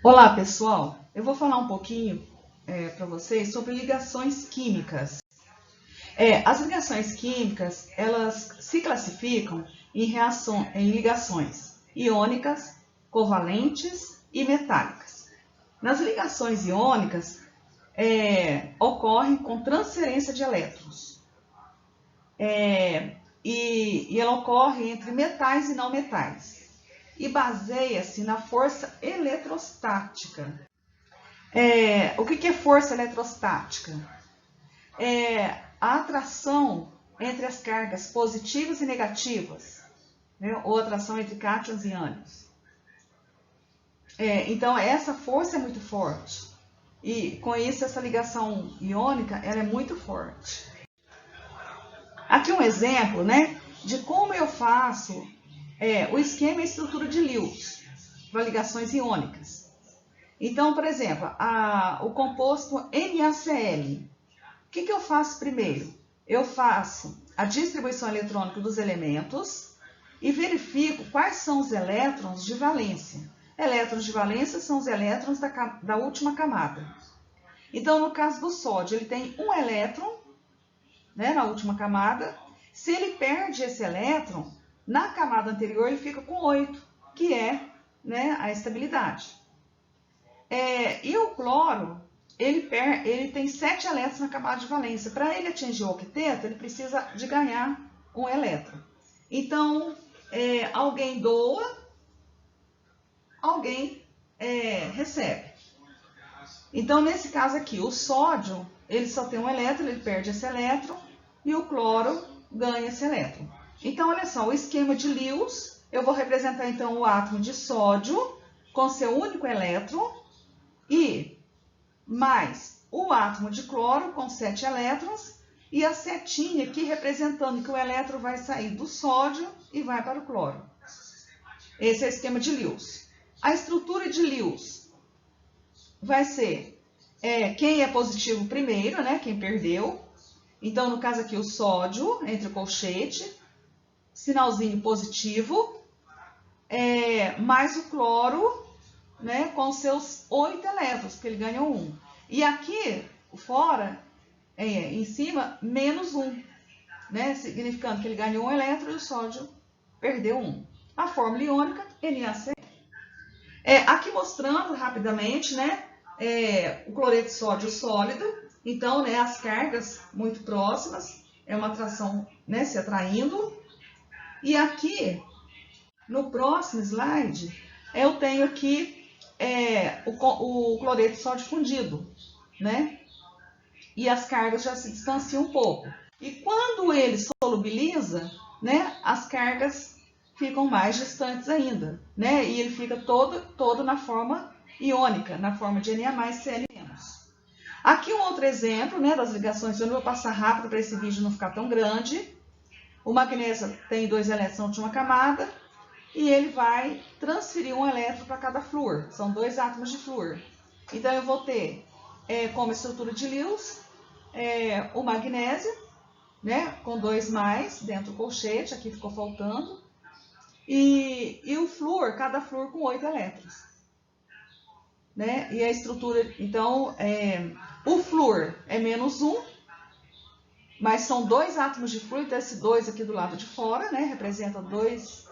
Olá, pessoal! Eu vou falar um pouquinho para vocês sobre ligações químicas. As ligações químicas, elas se classificam em ligações iônicas, covalentes e metálicas. Nas ligações iônicas, ocorrem com transferência de elétrons. E ela ocorre entre metais e não metais. E baseia-se na força eletrostática. O que é força eletrostática? É a atração entre as cargas positivas e negativas, né? Ou atração entre cátions e ânions. Então, essa força é muito forte. E com isso, essa ligação iônica ela é muito forte. Aqui um exemplo, né, de como eu faço o esquema e a estrutura de Lewis para ligações iônicas. Então, por exemplo, o composto NaCl. O que eu faço primeiro? Eu faço a distribuição eletrônica dos elementos e verifico quais são os elétrons de valência. Elétrons de valência são os elétrons da última camada. Então, no caso do sódio, ele tem um elétron, né, na última camada. Se ele perde esse elétron, na camada anterior ele fica com 8, que é, né, a estabilidade. E o cloro, ele tem 7 elétrons na camada de valência. Para ele atingir o octeto, ele precisa de ganhar um elétron. Então, alguém doa, alguém recebe. Então, nesse caso aqui, o sódio, ele só tem um elétron, ele perde esse elétron, e o cloro ganha esse elétron. Então, olha só, o esquema de Lewis, eu vou representar então o átomo de sódio com seu único elétron, e mais o átomo de cloro com 7 elétrons e a setinha aqui representando que o elétron vai sair do sódio e vai para o cloro. Esse é o esquema de Lewis. A estrutura de Lewis vai ser quem é positivo primeiro, né, quem perdeu. Então, no caso aqui, o sódio entre o colchete, sinalzinho positivo, mais o cloro, né, com seus 8 elétrons, porque ele ganhou 1. E aqui, fora, em cima, menos 1, né, significando que ele ganhou 1 elétron e o sódio perdeu 1. A fórmula iônica, NaCl. Aqui mostrando rapidamente, né, o cloreto de sódio sólido. Então, né, as cargas muito próximas, é uma atração, né, se atraindo. E aqui, no próximo slide, eu tenho aqui o cloreto de sódio fundido, né? E as cargas já se distanciam um pouco. E quando ele solubiliza, né, as cargas ficam mais distantes ainda, né? E ele fica todo na forma iônica, na forma de Na+Cl-. Aqui um outro exemplo, né, das ligações. Eu não vou passar rápido para esse vídeo não ficar tão grande. O magnésio tem 2 elétrons na última camada. E ele vai transferir um elétron para cada flúor. São 2 átomos de flúor. Então, eu vou ter como estrutura de Lewis o magnésio, né, com 2+ dentro do colchete, aqui ficou faltando. E o flúor, cada flúor com 8 elétrons. Né? E a estrutura, então, o flúor é -1, mas são 2 átomos de flúor, então esse 2 aqui do lado de fora, né, representa 2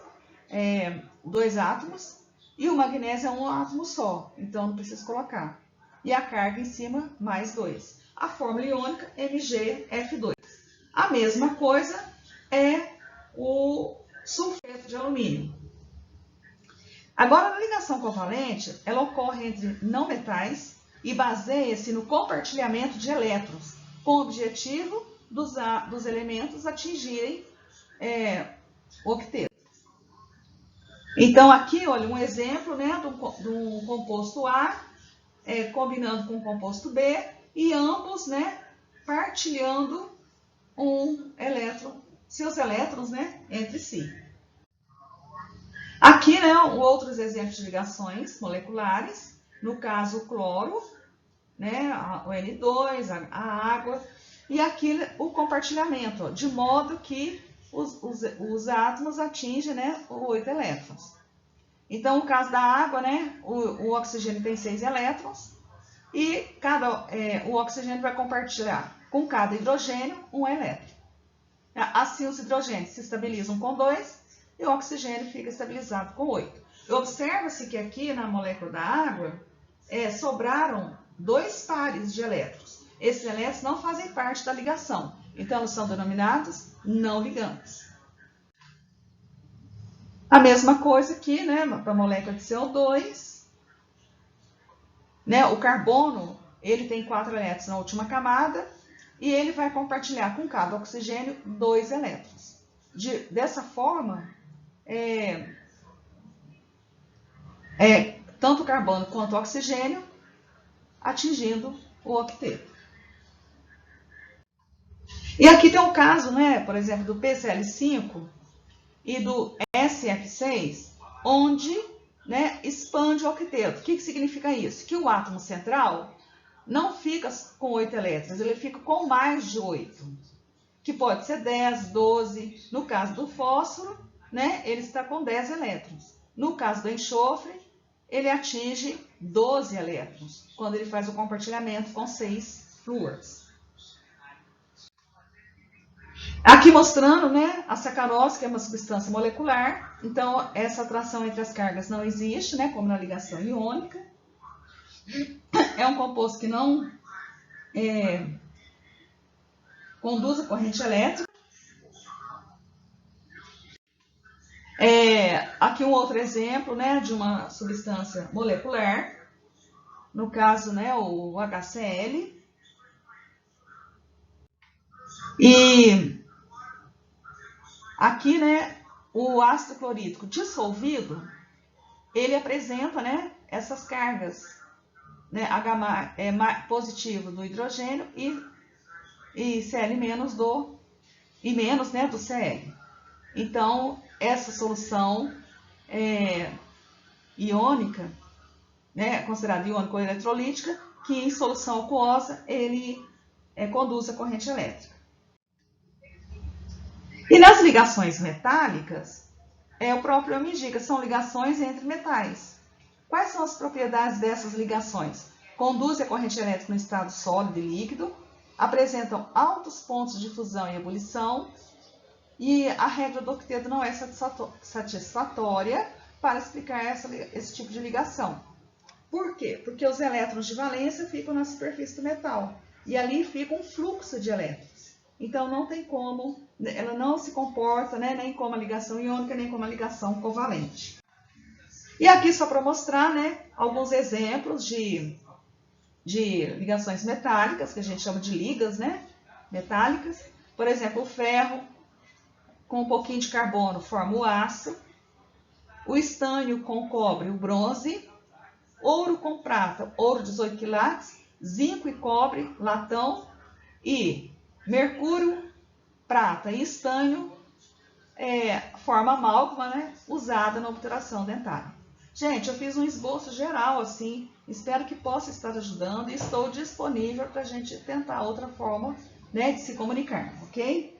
átomos, e o magnésio é um átomo só, então não preciso colocar. E a carga em cima, mais 2. A fórmula iônica, MgF2. A mesma coisa é o sulfeto de alumínio. Agora, a ligação covalente, ela ocorre entre não metais e baseia-se no compartilhamento de elétrons, com o objetivo dos elementos atingirem o octeto. Então, aqui, olha, um exemplo, né, do composto A combinando com o composto B e ambos, né, partilhando seus elétrons, né, entre si. Aqui, né, outros exemplos de ligações moleculares, no caso o cloro, né, o N2, a água, e aqui o compartilhamento, ó, de modo que os átomos atingem, né, 8 elétrons. Então, no caso da água, né, o oxigênio tem 6 elétrons e o oxigênio vai compartilhar com cada hidrogênio 1 elétron. Assim, os hidrogênios se estabilizam com 2 e o oxigênio fica estabilizado com 8. Observa-se que aqui na molécula da água sobraram 2 pares de elétrons. Esses elétrons não fazem parte da ligação, então eles são denominados não ligantes. A mesma coisa aqui, né, para a molécula de CO2, né, o carbono, ele tem 4 elétrons na última camada e ele vai compartilhar com cada oxigênio 2 elétrons. Dessa forma, tanto o carbono quanto o oxigênio atingindo o octeto. E aqui tem um caso, né, por exemplo, do PCl5 e do SF6, onde, né, expande o octeto. O que significa isso? Que o átomo central não fica com 8 elétrons, ele fica com mais de 8, que pode ser 10, 12. No caso do fósforo, né, ele está com 10 elétrons. No caso do enxofre, ele atinge 12 elétrons, quando ele faz o compartilhamento com 6 flúors. Aqui mostrando, né, a sacarose, que é uma substância molecular. Então, essa atração entre as cargas não existe, né, como na ligação iônica. É um composto que não conduz a corrente elétrica. Aqui um outro exemplo, né, de uma substância molecular. No caso, né, o HCl. E aqui, né, o ácido clorídrico dissolvido, ele apresenta, né, essas cargas, né, H positivo do hidrogênio e Cl menos do Cl. Então, essa solução iônica, né, considerada iônica ou eletrolítica, que em solução aquosa ele conduz a corrente elétrica. E nas ligações metálicas, o próprio nome indica, são ligações entre metais. Quais são as propriedades dessas ligações? Conduzem a corrente elétrica no estado sólido e líquido, apresentam altos pontos de fusão e ebulição, e a regra do octeto não é satisfatória para explicar esse tipo de ligação. Por quê? Porque os elétrons de valência ficam na superfície do metal, e ali fica um fluxo de elétrons. Então, não tem como, ela não se comporta, né, nem como a ligação iônica, nem como a ligação covalente. E aqui, só para mostrar, né, alguns exemplos de ligações metálicas, que a gente chama de ligas, né, metálicas. Por exemplo, o ferro com um pouquinho de carbono forma o aço, o estânio com cobre, o bronze, ouro com prata, ouro 18 quilates, zinco e cobre, latão, e mercúrio, prata e estânio forma amálgama, né, usada na obturação dentária. Gente, eu fiz um esboço geral assim, espero que possa estar ajudando e estou disponível para a gente tentar outra forma, né, de se comunicar, ok?